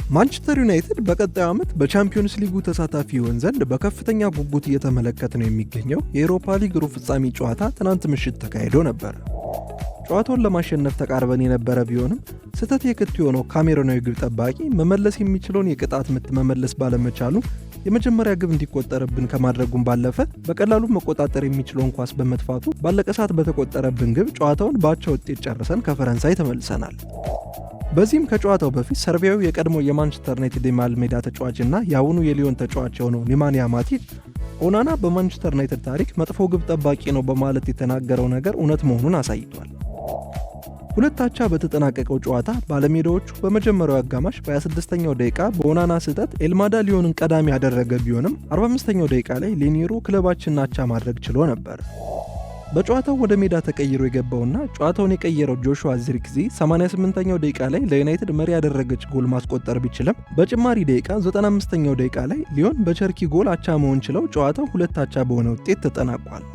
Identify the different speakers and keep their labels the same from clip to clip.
Speaker 1: ማንቸስተር ዩናይትድ በቀጣዩ ዓመት በቻምፒዮንስ ሊጉ ተሳታፊ ይሆን ዘንድ በከፍተኛ ጉጉት እየተመለከተ ነው የሚገኘው የኤሮፓ ሊግ ሩብ ፍጻሜ ጨዋታ ትናንት ምሽት ተካሂዶ ነበር። ጨዋታውን ለማሸነፍ ተቃርበን የነበረ ቢሆንም ስህተት የክት የሆነው ካሜሮናዊ ግብ ጠባቂ መመለስ የሚችለውን የቅጣት ምት መመለስ ባለመቻሉ የመጀመሪያ ግብ እንዲቆጠርብን ከማድረጉም ባለፈ በቀላሉ መቆጣጠር የሚችለውን ኳስ በመጥፋቱ ባለቀ ሰዓት በተቆጠረብን ግብ ጨዋታውን በአቻ ውጤት ጨርሰን ከፈረንሳይ ተመልሰናል። በዚህም ከጨዋታው በፊት ሰርቢያዊ የቀድሞ የማንቸስተር ዩናይትድ የመሃል ሜዳ ተጫዋችና የአሁኑ የሊዮን ተጫዋች የሆነው ኒማንያ ማቲች ኦናና በማንቸስተር ዩናይትድ ታሪክ መጥፎ ግብ ጠባቂ ነው በማለት የተናገረው ነገር እውነት መሆኑን አሳይቷል። ሁለት አቻ በተጠናቀቀው ጨዋታ ባለሜዳዎቹ በመጀመሪያው አጋማሽ በ26ኛው ደቂቃ በኦናና ስህተት ኤልማዳ ሊዮንን ቀዳሚ ያደረገ ቢሆንም 45ኛው ደቂቃ ላይ ሌኒሮ ክለባችንን አቻ ማድረግ ችሎ ነበር። በጨዋታው ወደ ሜዳ ተቀይሮ የገባውና ጨዋታውን የቀየረው ጆሹዋ ዚርክዚ 88ኛው ደቂቃ ላይ ለዩናይትድ መሪ ያደረገች ጎል ማስቆጠር ቢችልም በጭማሪ ደቂቃ 95ኛው ደቂቃ ላይ ሊዮን በቸርኪ ጎል አቻ መሆን ችለው ጨዋታው ሁለት አቻ በሆነ ውጤት ተጠናቋል።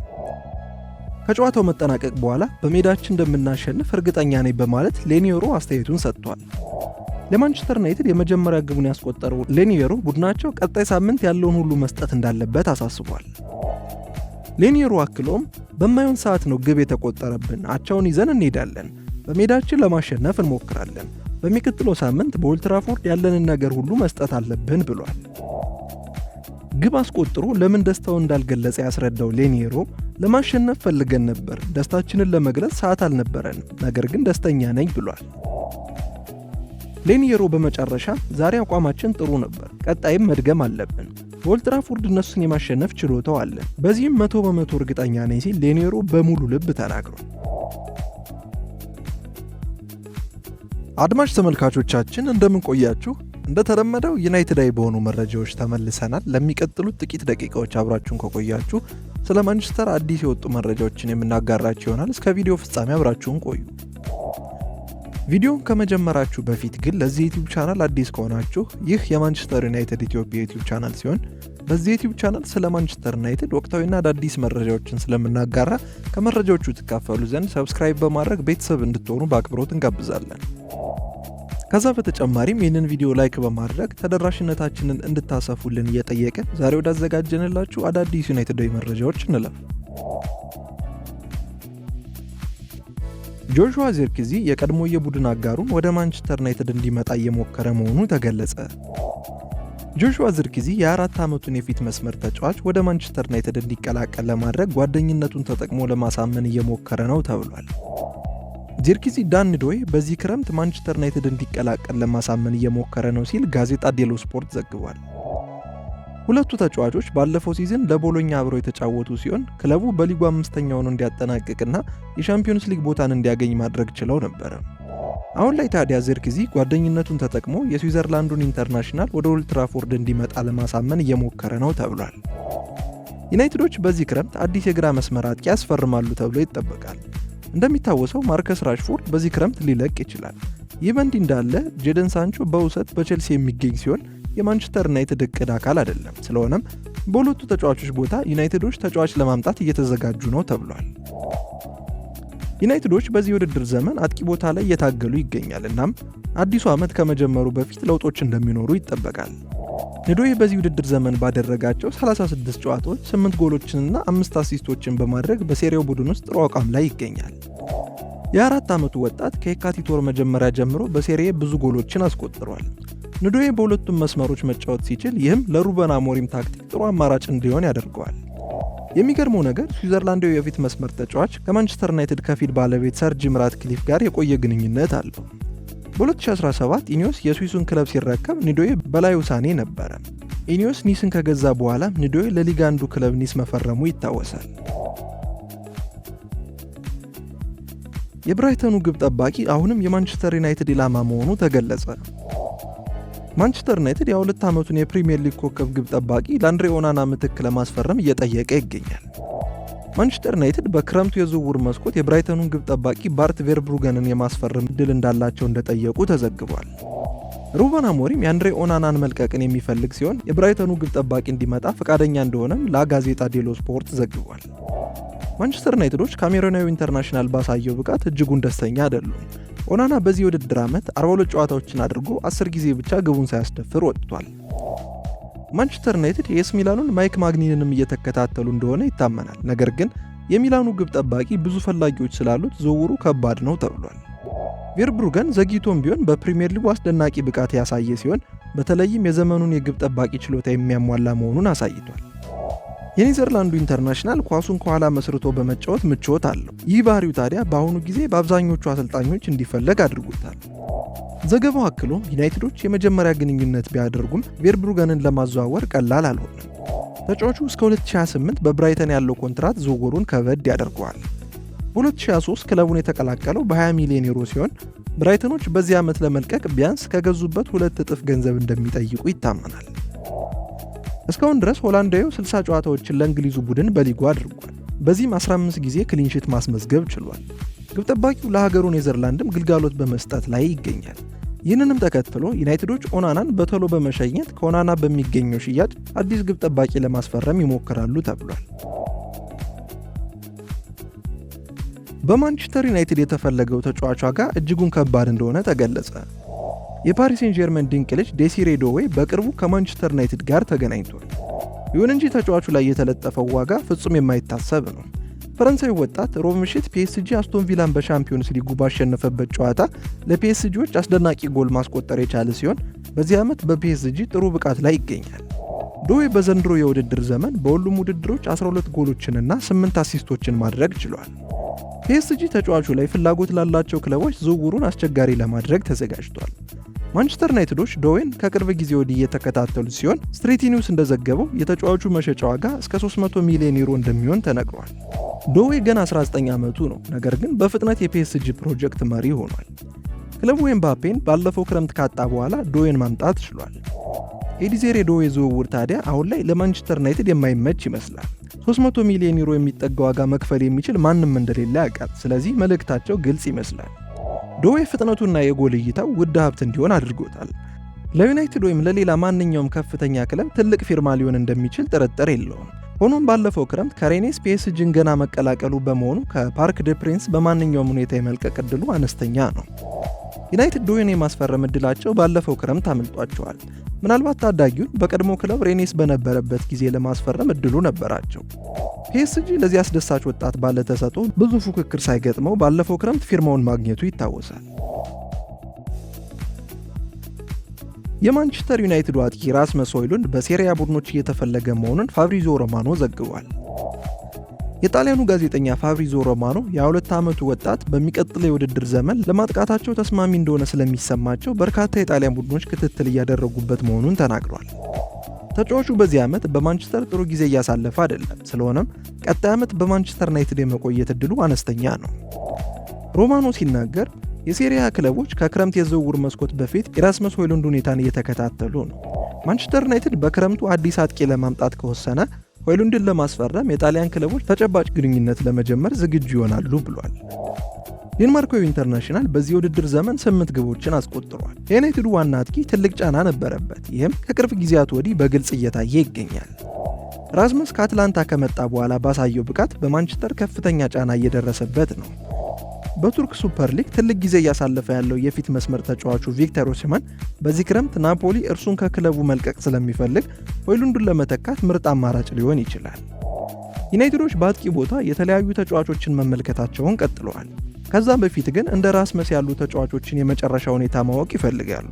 Speaker 1: ከጨዋታው መጠናቀቅ በኋላ በሜዳችን እንደምናሸንፍ እርግጠኛ ነኝ በማለት ሌኒሮ አስተያየቱን ሰጥቷል። ለማንቸስተር ዩናይትድ የመጀመሪያ ግቡን ያስቆጠረው ሌኒሮ ቡድናቸው ቀጣይ ሳምንት ያለውን ሁሉ መስጠት እንዳለበት አሳስቧል። ሌኒሮ አክሎም በማይሆን ሰዓት ነው ግብ የተቆጠረብን፣ አቻውን ይዘን እንሄዳለን፣ በሜዳችን ለማሸነፍ እንሞክራለን፣ በሚቀጥለው ሳምንት በኦልድ ትራፎርድ ያለንን ነገር ሁሉ መስጠት አለብን ብሏል። ግብ አስቆጥሮ ለምን ደስታውን እንዳልገለጸ ያስረዳው ሌኒሮ ለማሸነፍ ፈልገን ነበር፣ ደስታችንን ለመግለጽ ሰዓት አልነበረን፣ ነገር ግን ደስተኛ ነኝ ብሏል። ሌኒሮ በመጨረሻ ዛሬ አቋማችን ጥሩ ነበር፣ ቀጣይም መድገም አለብን፣ በኦልድ ትራፎርድ እነሱን የማሸነፍ ችሎታው አለ፣ በዚህም 100% እርግጠኛ ነኝ ሲል ሌኒሮ በሙሉ ልብ ተናግሯል። አድማጭ ተመልካቾቻችን እንደምን ቆያችሁ? እንደተለመደው ዩናይትዳዊ በሆኑ መረጃዎች ተመልሰናል። ለሚቀጥሉት ጥቂት ደቂቃዎች አብራችሁን ከቆያችሁ ስለ ማንቸስተር አዲስ የወጡ መረጃዎችን የምናጋራችሁ ይሆናል። እስከ ቪዲዮ ፍጻሜ አብራችሁን ቆዩ። ቪዲዮን ከመጀመራችሁ በፊት ግን ለዚህ ዩቲዩብ ቻናል አዲስ ከሆናችሁ ይህ የማንቸስተር ዩናይትድ ኢትዮጵያ ዩቲዩብ ቻናል ሲሆን በዚህ ዩቲዩብ ቻናል ስለ ማንቸስተር ዩናይትድ ወቅታዊና አዳዲስ መረጃዎችን ስለምናጋራ ከመረጃዎቹ ትካፈሉ ዘንድ ሰብስክራይብ በማድረግ ቤተሰብ እንድትሆኑ በአክብሮት እንጋብዛለን። ከዛ በተጨማሪም ይህንን ቪዲዮ ላይክ በማድረግ ተደራሽነታችንን እንድታሰፉልን እየጠየቅን ዛሬ ወዳዘጋጀንላችሁ አዳዲስ ዩናይትዳዊ መረጃዎች እንለፍ። ጆሹዋ ዚርክዚ የቀድሞ የቡድን አጋሩን ወደ ማንቸስተር ዩናይትድ እንዲመጣ እየሞከረ መሆኑ ተገለጸ። ጆሹዋ ዚርክዚ የ4 ዓመቱን የፊት መስመር ተጫዋች ወደ ማንቸስተር ዩናይትድ እንዲቀላቀል ለማድረግ ጓደኝነቱን ተጠቅሞ ለማሳመን እየሞከረ ነው ተብሏል። ዚርክዚ ዳን ዶይ በዚህ ክረምት ማንቸስተር ዩናይትድ እንዲቀላቀል ለማሳመን እየሞከረ ነው ሲል ጋዜጣ ዴሎ ስፖርት ዘግቧል። ሁለቱ ተጫዋቾች ባለፈው ሲዝን ለቦሎኛ አብረው የተጫወቱ ሲሆን ክለቡ በሊጉ 5ኛ ሆኖ እንዲያጠናቅቅና የሻምፒዮንስ ሊግ ቦታን እንዲያገኝ ማድረግ ችለው ነበር። አሁን ላይ ታዲያ ዚርክዚ ጓደኝነቱን ተጠቅሞ የስዊዘርላንዱን ኢንተርናሽናል ወደ ኦልድ ትራፎርድ እንዲመጣ ለማሳመን እየሞከረ ነው ተብሏል። ዩናይትዶች በዚህ ክረምት አዲስ የግራ መስመር አጥቂ ያስፈርማሉ ተብሎ ይጠበቃል። እንደሚታወሰው ማርከስ ራሽፎርድ በዚህ ክረምት ሊለቅ ይችላል። ይህ በእንዲህ እንዳለ ጄደን ሳንቾ በውሰት በቼልሲ የሚገኝ ሲሆን የማንቸስተር ዩናይትድ እቅድ አካል አይደለም። ስለሆነም በሁለቱ ተጫዋቾች ቦታ ዩናይትዶች ተጫዋች ለማምጣት እየተዘጋጁ ነው ተብሏል። ዩናይትዶች በዚህ ውድድር ዘመን አጥቂ ቦታ ላይ እየታገሉ ይገኛል። እናም አዲሱ ዓመት ከመጀመሩ በፊት ለውጦች እንደሚኖሩ ይጠበቃል። ኔዶይ በዚህ ውድድር ዘመን ባደረጋቸው 36 ጨዋታዎች 8 ጎሎችንና 5 አሲስቶችን በማድረግ በሴሪያው ቡድን ውስጥ ጥሩ አቋም ላይ ይገኛል። የ4 ዓመቱ ወጣት ከየካቲት ወር መጀመሪያ ጀምሮ በሴሪያ ብዙ ጎሎችን አስቆጥሯል። ኔዶይ በሁለቱም መስመሮች መጫወት ሲችል ይህም ለሩበን አሞሪም ታክቲክ ጥሩ አማራጭ እንዲሆን ያደርገዋል። የሚገርመው ነገር ስዊዘርላንዳዊ የፊት መስመር ተጫዋች ከማንቸስተር ዩናይትድ ከፊል ባለቤት ሰር ጂም ራትክሊፍ ጋር የቆየ ግንኙነት አለው። በ2017 ኢኒዮስ የስዊሱን ክለብ ሲረከብ ኔዶይ በላዩ ሳኔ ነበረ። ኢኒዮስ ኒስን ከገዛ በኋላ ኔዶይ ለሊግ አንዱ ክለብ ኒስ መፈረሙ ይታወሳል። የብራይተኑ ግብ ጠባቂ አሁንም የማንቸስተር ዩናይትድ ኢላማ መሆኑ ተገለጸ። ማንቸስተር ዩናይትድ የ2 ዓመቱን የፕሪሚየር ሊግ ኮከብ ግብ ጠባቂ ለአንድሬ ኦናና ምትክ ለማስፈረም እየጠየቀ ይገኛል። ማንቸስተር ዩናይትድ በክረምቱ የዝውውር መስኮት የብራይተኑን ግብ ጠባቂ ባርት ቬርብሩገንን የማስፈረም እድል እንዳላቸው እንደጠየቁ ተዘግቧል። ሩበን አሞሪም የአንድሬ ኦናናን መልቀቅን የሚፈልግ ሲሆን የብራይተኑ ግብ ጠባቂ እንዲመጣ ፈቃደኛ እንደሆነም ለጋዜጣ ዴሎ ስፖርት ዘግቧል። ማንቸስተር ዩናይትዶች ካሜሮናዊ ኢንተርናሽናል ባሳየው ብቃት እጅጉን ደስተኛ አይደሉም። ኦናና በዚህ የውድድር ዓመት 42 ጨዋታዎችን አድርጎ 10 ጊዜ ብቻ ግቡን ሳያስደፍር ወጥቷል። ማንቸስተር ዩናይትድ የኤስ ሚላኑን ማይክ ማግኒንንም እየተከታተሉ እንደሆነ ይታመናል። ነገር ግን የሚላኑ ግብ ጠባቂ ብዙ ፈላጊዎች ስላሉት ዝውውሩ ከባድ ነው ተብሏል። ቬርብሩገን ዘግይቶም ቢሆን በፕሪሚየር ሊጉ አስደናቂ ብቃት ያሳየ ሲሆን በተለይም የዘመኑን የግብ ጠባቂ ችሎታ የሚያሟላ መሆኑን አሳይቷል። የኔዘርላንዱ ኢንተርናሽናል ኳሱን ከኋላ መስርቶ በመጫወት ምቾት አለው። ይህ ባህሪው ታዲያ በአሁኑ ጊዜ በአብዛኞቹ አሰልጣኞች እንዲፈለግ አድርጎታል። ዘገባው አክሎ ዩናይትዶች የመጀመሪያ ግንኙነት ቢያደርጉም ቬርብሩገንን ለማዘዋወር ቀላል አልሆነም። ተጫዋቹ እስከ 2028 በብራይተን ያለው ኮንትራት ዝውውሩን ከበድ ያደርገዋል። በ2023 ክለቡን የተቀላቀለው በ20 ሚሊዮን ዩሮ ሲሆን ብራይተኖች በዚህ ዓመት ለመልቀቅ ቢያንስ ከገዙበት 2 እጥፍ ገንዘብ እንደሚጠይቁ ይታመናል። እስካሁን ድረስ ሆላንዳዊው 60 ጨዋታዎችን ለእንግሊዙ ቡድን በሊጉ አድርጓል። በዚህም 15 ጊዜ ክሊንሺት ማስመዝገብ ችሏል። ግብ ጠባቂው ለሀገሩ ኔዘርላንድም ግልጋሎት በመስጠት ላይ ይገኛል። ይህንንም ተከትሎ ዩናይትዶች ኦናናን በቶሎ በመሸኘት ከኦናና በሚገኘው ሽያጭ አዲስ ግብ ጠባቂ ለማስፈረም ይሞክራሉ ተብሏል። በማንቸስተር ዩናይትድ የተፈለገው ተጫዋች ዋጋ እጅጉን ከባድ እንደሆነ ተገለጸ። የፓሪስ ሴን ጀርመን ድንቅ ልጅ ዴሲሬ ዶዌ በቅርቡ ከማንቸስተር ዩናይትድ ጋር ተገናኝቷል። ይሁን እንጂ ተጫዋቹ ላይ የተለጠፈው ዋጋ ፍጹም የማይታሰብ ነው። ፈረንሳዊ ወጣት ሮብ ምሽት ፒኤስጂ አስቶን ቪላን በሻምፒዮንስ ሊጉ ባሸነፈበት ጨዋታ ለፒኤስጂዎች አስደናቂ ጎል ማስቆጠር የቻለ ሲሆን በዚህ ዓመት በፒኤስጂ ጥሩ ብቃት ላይ ይገኛል። ዶዌ በዘንድሮ የውድድር ዘመን በሁሉም ውድድሮች 12 ጎሎችንና 8 አሲስቶችን ማድረግ ችሏል። ፒኤስጂ ተጫዋቹ ላይ ፍላጎት ላላቸው ክለቦች ዝውውሩን አስቸጋሪ ለማድረግ ተዘጋጅቷል። ማንቸስተር ዩናይትዶች ዶዌን ከቅርብ ጊዜ ወዲህ እየተከታተሉ ሲሆን ስትሬት ኒውስ እንደዘገበው የተጫዋቹ መሸጫ ዋጋ እስከ 300 ሚሊዮን ዩሮ እንደሚሆን ተነግሯል። ዶዌ ገና 19 ዓመቱ ነው፣ ነገር ግን በፍጥነት የፒኤስጂ ፕሮጀክት መሪ ሆኗል። ክለቡ ኤምባፔን ባለፈው ክረምት ካጣ በኋላ ዶዌን ማምጣት ችሏል። የዲዜሬ ዶዌ ዝውውር ታዲያ አሁን ላይ ለማንቸስተር ዩናይትድ የማይመች ይመስላል። 300 ሚሊዮን ዩሮ የሚጠጋ ዋጋ መክፈል የሚችል ማንም እንደሌለ ያውቃል። ስለዚህ መልእክታቸው ግልጽ ይመስላል። ዶዌ ፍጥነቱና የጎል እይታው ውድ ሀብት እንዲሆን አድርጎታል። ለዩናይትድ ወይም ለሌላ ማንኛውም ከፍተኛ ክለብ ትልቅ ፊርማ ሊሆን እንደሚችል ጥርጥር የለውም። ሆኖም ባለፈው ክረምት ከሬኔስ ፒኤስጂን ገና መቀላቀሉ በመሆኑ ከፓርክ ደ ፕሪንስ በማንኛውም ሁኔታ የመልቀቅ ዕድሉ አነስተኛ ነው። ዩናይትድ ዶዌን የማስፈረም ዕድላቸው ባለፈው ክረምት አምልጧቸዋል። ምናልባት ታዳጊውን በቀድሞ ክለብ ሬኔስ በነበረበት ጊዜ ለማስፈረም ዕድሉ ነበራቸው። ፒኤስጂ ለዚህ አስደሳች ወጣት ባለ ተሰጥኦ ብዙ ፉክክር ሳይገጥመው ባለፈው ክረምት ፊርማውን ማግኘቱ ይታወሳል። የማንቸስተር ዩናይትድ አጥቂ ራስመስ ሆይሉንድ በሴሪያ ቡድኖች እየተፈለገ መሆኑን ፋብሪዞ ሮማኖ ዘግቧል። የጣሊያኑ ጋዜጠኛ ፋብሪዞ ሮማኖ የ22 ዓመቱ ወጣት በሚቀጥለው የውድድር ዘመን ለማጥቃታቸው ተስማሚ እንደሆነ ስለሚሰማቸው በርካታ የጣሊያን ቡድኖች ክትትል እያደረጉበት መሆኑን ተናግሯል። ተጫዋቹ በዚህ ዓመት በማንቸስተር ጥሩ ጊዜ እያሳለፈ አይደለም። ስለሆነም ቀጣይ ዓመት በማንቸስተር ዩናይትድ የመቆየት ዕድሉ አነስተኛ ነው። ሮማኖ ሲናገር የሴሪያ ክለቦች ከክረምት የዝውውር መስኮት በፊት የራስመስ ሆይሉንድ ሁኔታን እየተከታተሉ ነው። ማንቸስተር ዩናይትድ በክረምቱ አዲስ አጥቂ ለማምጣት ከወሰነ ሆይሉንድን ለማስፈረም የጣሊያን ክለቦች ተጨባጭ ግንኙነት ለመጀመር ዝግጁ ይሆናሉ ብሏል። ዴንማርካዊ ኢንተርናሽናል በዚህ የውድድር ዘመን 8 ግቦችን አስቆጥሯል። የዩናይትዱ ዋና አጥቂ ትልቅ ጫና ነበረበት። ይህም ከቅርብ ጊዜያት ወዲህ በግልጽ እየታየ ይገኛል። ራስመስ ከአትላንታ ከመጣ በኋላ ባሳየው ብቃት በማንቸስተር ከፍተኛ ጫና እየደረሰበት ነው። በቱርክ ሱፐር ሊግ ትልቅ ጊዜ እያሳለፈ ያለው የፊት መስመር ተጫዋቹ ቪክተር ኦሲማን በዚህ ክረምት ናፖሊ እርሱን ከክለቡ መልቀቅ ስለሚፈልግ ሆይሉንድን ለመተካት ምርጥ አማራጭ ሊሆን ይችላል። ዩናይትዶች በአጥቂ ቦታ የተለያዩ ተጫዋቾችን መመልከታቸውን ቀጥለዋል። ከዛ በፊት ግን እንደ ራስመስ ያሉ ተጫዋቾችን የመጨረሻ ሁኔታ ማወቅ ይፈልጋሉ።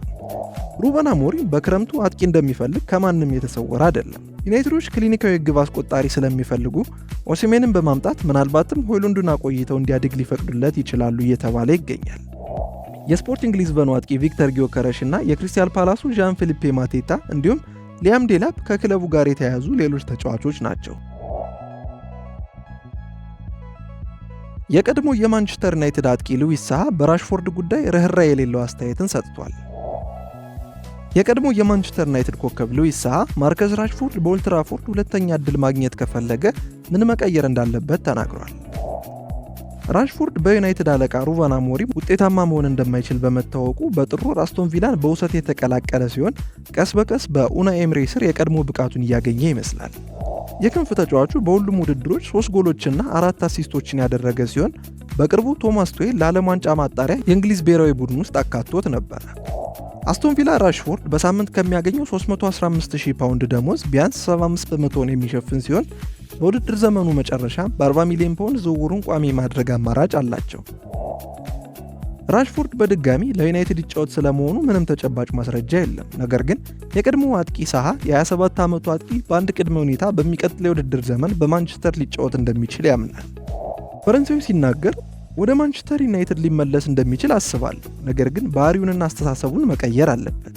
Speaker 1: ሩበን አሞሪም በክረምቱ አጥቂ እንደሚፈልግ ከማንም የተሰወረ አይደለም። ዩናይትዶች ክሊኒካዊ ግብ አስቆጣሪ ስለሚፈልጉ ኦሲሜንን በማምጣት ምናልባትም ሆይሉንድን አቆይተው እንዲያድግ ሊፈቅዱለት ይችላሉ እየተባለ ይገኛል። የስፖርቲንግ ሊዝበኑ አጥቂ ቪክተር ጊዮከረሽ እና የክሪስታል ፓላሱ ዣን ፊሊፔ ማቴታ እንዲሁም ሊያም ዴላፕ ከክለቡ ጋር የተያያዙ ሌሎች ተጫዋቾች ናቸው። የቀድሞ የማንቸስተር ዩናይትድ አጥቂ ሉዊስ ሳሃ በራሽፎርድ ጉዳይ ርህራሄ የሌለው አስተያየትን ሰጥቷል። የቀድሞ የማንቸስተር ዩናይትድ ኮከብ ሉዊስ ሳሃ ማርከስ ራሽፎርድ በኦልድ ትራፎርድ ሁለተኛ ዕድል ማግኘት ከፈለገ ምን መቀየር እንዳለበት ተናግሯል። ራሽፎርድ በዩናይትድ አለቃ ሩበን አሞሪም ውጤታማ መሆን እንደማይችል በመታወቁ በጥሩ አስቶን ቪላን በውሰት የተቀላቀለ ሲሆን ቀስ በቀስ በኡናይ ኤምሬ ስር የቀድሞ ብቃቱን እያገኘ ይመስላል። የክንፍ ተጫዋቹ በሁሉም ውድድሮች 3 ጎሎችና 4 አሲስቶችን ያደረገ ሲሆን በቅርቡ ቶማስ ቱዌል ለዓለም ዋንጫ ማጣሪያ የእንግሊዝ ብሔራዊ ቡድን ውስጥ አካቶት ነበር። አስቶን ቪላ ራሽፎርድ በሳምንት ከሚያገኘው 315,000 ፓውንድ ደሞዝ ቢያንስ 75 በመቶውን የሚሸፍን ሲሆን በውድድር ዘመኑ መጨረሻ በ40 ሚሊዮን ፓውንድ ዝውውሩን ቋሚ ማድረግ አማራጭ አላቸው። ራሽፎርድ በድጋሚ ለዩናይትድ ይጫወት ስለመሆኑ ምንም ተጨባጭ ማስረጃ የለም። ነገር ግን የቀድሞው አጥቂ ሳሃ የ27 ዓመቱ አጥቂ በአንድ ቅድመ ሁኔታ በሚቀጥለው የውድድር ዘመን በማንቸስተር ሊጫወት እንደሚችል ያምናል። ፈረንሳዊ ሲናገር ወደ ማንቸስተር ዩናይትድ ሊመለስ እንደሚችል አስባለሁ፣ ነገር ግን ባህሪውንና አስተሳሰቡን መቀየር አለበት።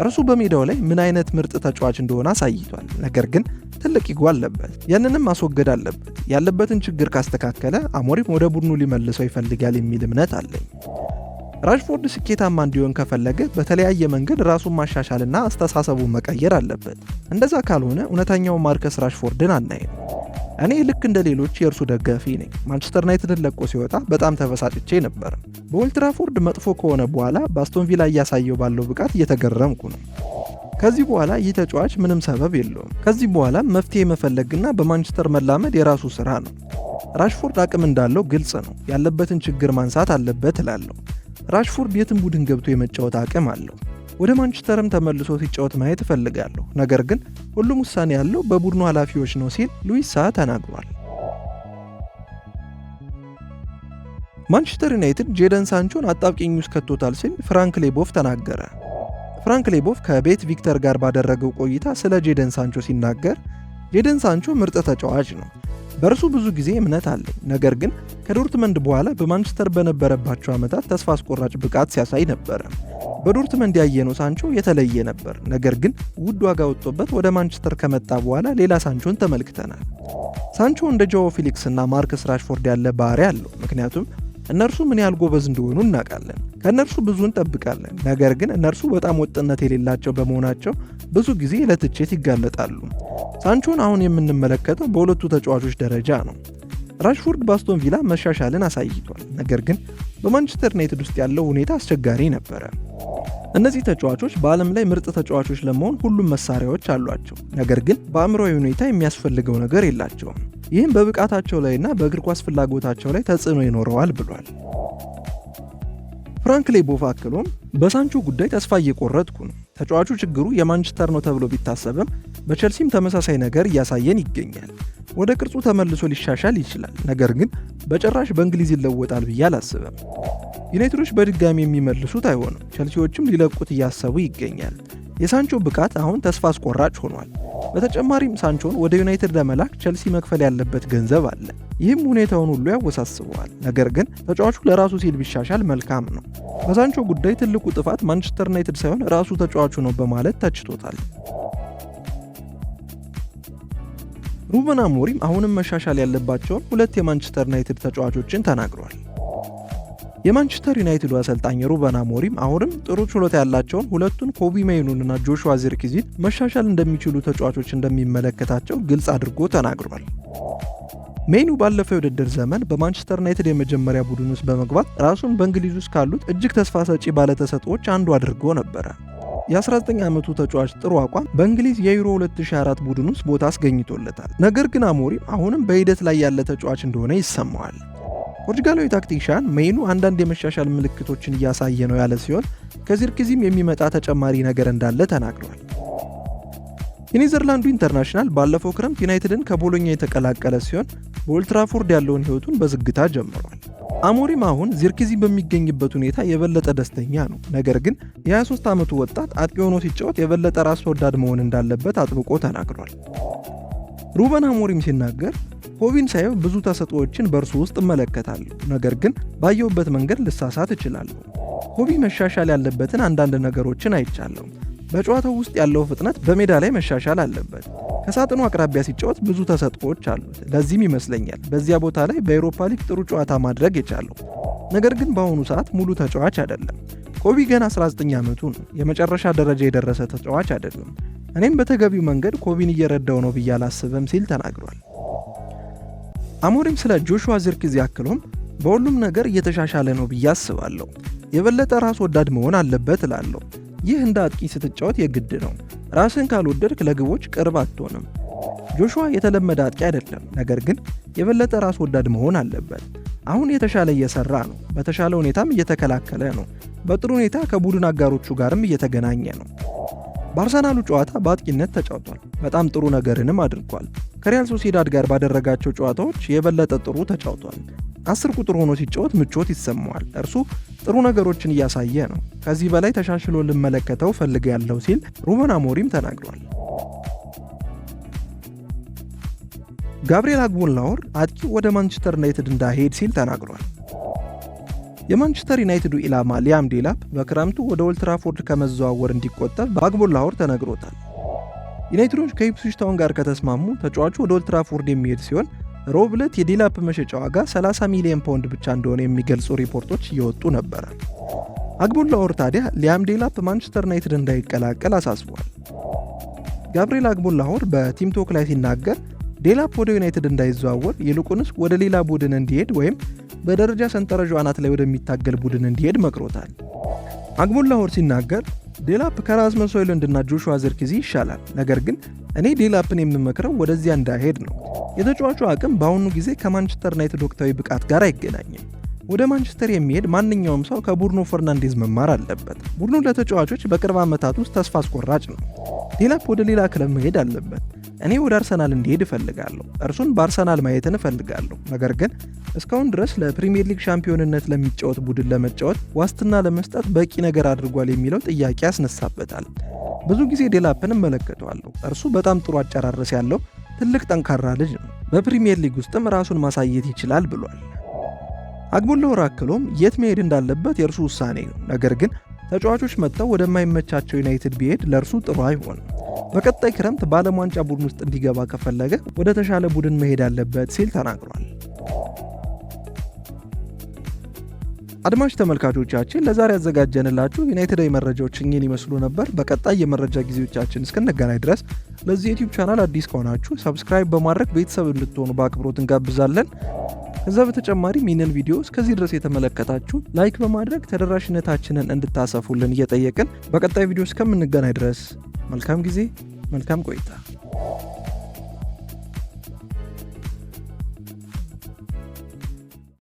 Speaker 1: እርሱ በሜዳው ላይ ምን አይነት ምርጥ ተጫዋች እንደሆነ አሳይቷል፣ ነገር ግን ትልቅ ኢጎ አለበት። ያንንም ማስወገድ አለበት። ያለበትን ችግር ካስተካከለ አሞሪም ወደ ቡድኑ ሊመልሰው ይፈልጋል የሚል እምነት አለኝ። ራሽፎርድ ስኬታማ እንዲሆን ከፈለገ በተለያየ መንገድ ራሱን ማሻሻልና አስተሳሰቡን መቀየር አለበት። እንደዛ ካልሆነ እውነተኛው ማርከስ ራሽፎርድን አናይም። እኔ ልክ እንደ ሌሎች የእርሱ ደጋፊ ነኝ። ማንቸስተር ዩናይትድን ለቆ ሲወጣ በጣም ተበሳጭቼ ነበር። በኦልድ ትራፎርድ መጥፎ ከሆነ በኋላ በአስቶን ቪላ እያሳየው ባለው ብቃት እየተገረምኩ ነው። ከዚህ በኋላ ይህ ተጫዋች ምንም ሰበብ የለውም። ከዚህ በኋላ መፍትሄ መፈለግና በማንቸስተር መላመድ የራሱ ስራ ነው። ራሽፎርድ አቅም እንዳለው ግልጽ ነው። ያለበትን ችግር ማንሳት አለበት እላለሁ። ራሽፎርድ የትም ቡድን ገብቶ የመጫወት አቅም አለው። ወደ ማንቸስተርም ተመልሶ ሲጫወት ማየት እፈልጋለሁ፣ ነገር ግን ሁሉም ውሳኔ ያለው በቡድኑ ኃላፊዎች ነው ሲል ሉዊስ ሳሃ ተናግሯል። ማንቸስተር ዩናይትድ ጄደን ሳንቾን አጣብቂኝ ውስጥ ከቶታል ሲል ፍራንክ ሌቦፍ ተናገረ። ፍራንክ ሌቦፍ ከቤት ቪክተር ጋር ባደረገው ቆይታ ስለ ጄደን ሳንቾ ሲናገር ጄደን ሳንቾ ምርጥ ተጫዋች ነው፣ በእርሱ ብዙ ጊዜ እምነት አለኝ፣ ነገር ግን ከዶርትመንድ በኋላ በማንቸስተር በነበረባቸው ዓመታት ተስፋ አስቆራጭ ብቃት ሲያሳይ ነበረ። በዶርትመንድ ያየነው ሳንቾ የተለየ ነበር፣ ነገር ግን ውድ ዋጋ ወጥቶበት ወደ ማንቸስተር ከመጣ በኋላ ሌላ ሳንቾን ተመልክተናል። ሳንቾ እንደ ጆዋ ፊሊክስ እና ማርከስ ራሽፎርድ ያለ ባህሪ አለው፣ ምክንያቱም እነርሱ ምን ያህል ጎበዝ እንደሆኑ እናውቃለን። ከእነርሱ ብዙ እንጠብቃለን፣ ነገር ግን እነርሱ በጣም ወጥነት የሌላቸው በመሆናቸው ብዙ ጊዜ ለትችት ይጋለጣሉ። ሳንቾን አሁን የምንመለከተው በሁለቱ ተጫዋቾች ደረጃ ነው። ራሽፎርድ በአስቶን ቪላ መሻሻልን አሳይቷል፣ ነገር ግን በማንቸስተር ዩናይትድ ውስጥ ያለው ሁኔታ አስቸጋሪ ነበረ። እነዚህ ተጫዋቾች በዓለም ላይ ምርጥ ተጫዋቾች ለመሆን ሁሉም መሳሪያዎች አሏቸው፣ ነገር ግን በአእምሮዊ ሁኔታ የሚያስፈልገው ነገር የላቸውም። ይህም በብቃታቸው ላይና በእግር ኳስ ፍላጎታቸው ላይ ተጽዕኖ ይኖረዋል ብሏል። ፍራንክ ሌቦፍ አክሎም በሳንቾ ጉዳይ ተስፋ እየቆረጥኩ ነው። ተጫዋቹ ችግሩ የማንቸስተር ነው ተብሎ ቢታሰብም በቸልሲም ተመሳሳይ ነገር እያሳየን ይገኛል። ወደ ቅርጹ ተመልሶ ሊሻሻል ይችላል፣ ነገር ግን በጭራሽ በእንግሊዝ ይለወጣል ብዬ አላስብም። ዩናይትዶች በድጋሚ የሚመልሱት አይሆንም። ቸልሲዎችም ሊለቁት እያሰቡ ይገኛል። የሳንቾ ብቃት አሁን ተስፋ አስቆራጭ ሆኗል። በተጨማሪም ሳንቾን ወደ ዩናይትድ ለመላክ ቸልሲ መክፈል ያለበት ገንዘብ አለ። ይህም ሁኔታውን ሁሉ ያወሳስበዋል። ነገር ግን ተጫዋቹ ለራሱ ሲል ቢሻሻል መልካም ነው። በሳንቾ ጉዳይ ትልቁ ጥፋት ማንቸስተር ዩናይትድ ሳይሆን ራሱ ተጫዋቹ ነው በማለት ተችቶታል። ሩበን አሞሪም አሁንም መሻሻል ያለባቸውን ሁለት የማንቸስተር ዩናይትድ ተጫዋቾችን ተናግሯል። የማንቸስተር ዩናይትዱ አሰልጣኝ ሩበን አሞሪም አሁንም ጥሩ ችሎታ ያላቸውን ሁለቱን ኮቢ ሜይኑን እና ጆሹዋ ዚርክዚን መሻሻል እንደሚችሉ ተጫዋቾች እንደሚመለከታቸው ግልጽ አድርጎ ተናግሯል። ሜይኑ ባለፈው የውድድር ዘመን በማንቸስተር ዩናይትድ የመጀመሪያ ቡድን ውስጥ በመግባት ራሱን በእንግሊዝ ውስጥ ካሉት እጅግ ተስፋ ሰጪ ባለተሰጥኦዎች አንዱ አድርጎ ነበረ። የ19 ዓመቱ ተጫዋች ጥሩ አቋም በእንግሊዝ የዩሮ 2024 ቡድን ውስጥ ቦታ አስገኝቶለታል። ነገር ግን አሞሪም አሁንም በሂደት ላይ ያለ ተጫዋች እንደሆነ ይሰማዋል። ፖርቹጋላዊ ታክቲሻን ሜይኑ አንዳንድ የመሻሻል ምልክቶችን እያሳየ ነው ያለ ሲሆን ከዚርክዚም የሚመጣ ተጨማሪ ነገር እንዳለ ተናግሯል። የኔዘርላንዱ ኢንተርናሽናል ባለፈው ክረምት ዩናይትድን ከቦሎኛ የተቀላቀለ ሲሆን በኦልድ ትራፎርድ ያለውን ሕይወቱን በዝግታ ጀምሯል። አሞሪም አሁን ዚርክዚ በሚገኝበት ሁኔታ የበለጠ ደስተኛ ነው። ነገር ግን የ23 ዓመቱ ወጣት አጥቂ ሆኖ ሲጫወት የበለጠ ራስ ወዳድ መሆን እንዳለበት አጥብቆ ተናግሯል። ሩበን አሞሪም ሲናገር ኮቢን ሳየው ብዙ ተሰጥኦዎችን በእርሱ ውስጥ እመለከታለሁ፣ ነገር ግን ባየውበት መንገድ ልሳሳት እችላለሁ። ኮቢ መሻሻል ያለበትን አንዳንድ ነገሮችን አይቻለሁ። በጨዋታው ውስጥ ያለው ፍጥነት በሜዳ ላይ መሻሻል አለበት። ከሳጥኑ አቅራቢያ ሲጫወት ብዙ ተሰጥኦዎች አሉት። ለዚህም ይመስለኛል በዚያ ቦታ ላይ በአውሮፓ ሊግ ጥሩ ጨዋታ ማድረግ የቻለው። ነገር ግን በአሁኑ ሰዓት ሙሉ ተጫዋች አይደለም። ኮቢ ገና 19 ዓመቱ ነው። የመጨረሻ ደረጃ የደረሰ ተጫዋች አይደለም። እኔም በተገቢው መንገድ ኮቢን እየረዳው ነው ብዬ አላስብም ሲል ተናግሯል። አሞሪም ስለ ጆሹዋ ዚርክዚ አክሎም በሁሉም ነገር እየተሻሻለ ነው ብዬ አስባለሁ። የበለጠ ራስ ወዳድ መሆን አለበት እላለሁ። ይህ እንደ አጥቂ ስትጫወት የግድ ነው። ራስን ካልወደድክ ለግቦች ቅርብ አትሆንም። ጆሹዋ የተለመደ አጥቂ አይደለም፣ ነገር ግን የበለጠ ራስ ወዳድ መሆን አለበት። አሁን የተሻለ እየሰራ ነው፣ በተሻለ ሁኔታም እየተከላከለ ነው። በጥሩ ሁኔታ ከቡድን አጋሮቹ ጋርም እየተገናኘ ነው። በአርሰናሉ ጨዋታ በአጥቂነት ተጫውቷል፣ በጣም ጥሩ ነገርንም አድርጓል። ከሪያል ሶሲዳድ ጋር ባደረጋቸው ጨዋታዎች የበለጠ ጥሩ ተጫውቷል። 10 ቁጥር ሆኖ ሲጫወት ምቾት ይሰማዋል። እርሱ ጥሩ ነገሮችን እያሳየ ነው። ከዚህ በላይ ተሻሽሎ ልመለከተው ፈልጌያለሁ ሲል ሩበን አሞሪም ተናግሯል። ጋብሪኤል አግቦላሆር አጥቂው ወደ ማንቸስተር ዩናይትድ እንዳይሄድ ሲል ተናግሯል። የማንቸስተር ዩናይትዱ ኢላማ ሊያም ዴላፕ በክረምቱ ወደ ኦልድ ትራፎርድ ከመዘዋወር እንዲቆጠብ በአግቦላሆር ተነግሮታል። ዩናይትዶች ከኢፕስዊች ታውን ጋር ከተስማሙ ተጫዋቹ ወደ ኦልድ ትራፎርድ የሚሄድ ሲሆን ሮብ ዕለት የዴላፕ መሸጫ ዋጋ 30 ሚሊዮን ፓውንድ ብቻ እንደሆነ የሚገልጹ ሪፖርቶች እየወጡ ነበረ። አግቦላሆር ታዲያ ሊያም ዴላፕ ማንቸስተር ዩናይትድ እንዳይቀላቀል አሳስቧል። ጋብሪኤል አግቦላሆር በቲም ቶክ ላይ ሲናገር ዴላፕ ወደ ዩናይትድ እንዳይዘዋወር ይልቁንስ ወደ ሌላ ቡድን እንዲሄድ ወይም በደረጃ ሰንጠረዡ አናት ላይ ወደሚታገል ቡድን እንዲሄድ መክሮታል። አግቦላሆር ሲናገር ዴላፕ ከራስመስ ሆይሉንድ እና ጆሹዋ ዚርክዚ ይሻላል፣ ነገር ግን እኔ ዴላፕን የምመክረው ወደዚያ እንዳይሄድ ነው። የተጫዋቹ አቅም በአሁኑ ጊዜ ከማንቸስተር ዩናይትድ ወቅታዊ ብቃት ጋር አይገናኝም። ወደ ማንቸስተር የሚሄድ ማንኛውም ሰው ከቡርኖ ፈርናንዴዝ መማር አለበት። ቡድኑ ለተጫዋቾች በቅርብ ዓመታት ውስጥ ተስፋ አስቆራጭ ነው። ዴላፕ ወደ ሌላ ክለብ መሄድ አለበት። እኔ ወደ አርሰናል እንዲሄድ እፈልጋለሁ። እርሱን በአርሰናል ማየትን እፈልጋለሁ። ነገር ግን እስካሁን ድረስ ለፕሪሚየር ሊግ ሻምፒዮንነት ለሚጫወት ቡድን ለመጫወት ዋስትና ለመስጠት በቂ ነገር አድርጓል የሚለው ጥያቄ ያስነሳበታል። ብዙ ጊዜ ዴላፕን እመለከተዋለሁ። እርሱ በጣም ጥሩ አጨራረስ ያለው ትልቅ ጠንካራ ልጅ ነው። በፕሪሚየር ሊግ ውስጥም ራሱን ማሳየት ይችላል ብሏል። አግቦላሆር አክሎም የት መሄድ እንዳለበት የእርሱ ውሳኔ ነው። ነገር ግን ተጫዋቾች መጥተው ወደማይመቻቸው ዩናይትድ ቢሄድ ለእርሱ ጥሩ አይሆንም። በቀጣይ ክረምት በዓለም ዋንጫ ቡድን ውስጥ እንዲገባ ከፈለገ ወደ ተሻለ ቡድን መሄድ አለበት ሲል ተናግሯል። አድማጭ ተመልካቾቻችን ለዛሬ ያዘጋጀንላችሁ ዩናይትዳዊ መረጃዎች እኚህን ይመስሉ ነበር። በቀጣይ የመረጃ ጊዜዎቻችን እስክንገናኝ ድረስ ለዚህ ዩቲዩብ ቻናል አዲስ ከሆናችሁ ሰብስክራይብ በማድረግ ቤተሰብ እንድትሆኑ በአክብሮት እንጋብዛለን። ከዛ በተጨማሪም ይህንን ቪዲዮ እስከዚህ ድረስ የተመለከታችሁ ላይክ በማድረግ ተደራሽነታችንን እንድታሰፉልን እየጠየቅን በቀጣይ ቪዲዮ እስከምንገናኝ ድረስ መልካም ጊዜ፣ መልካም ቆይታ።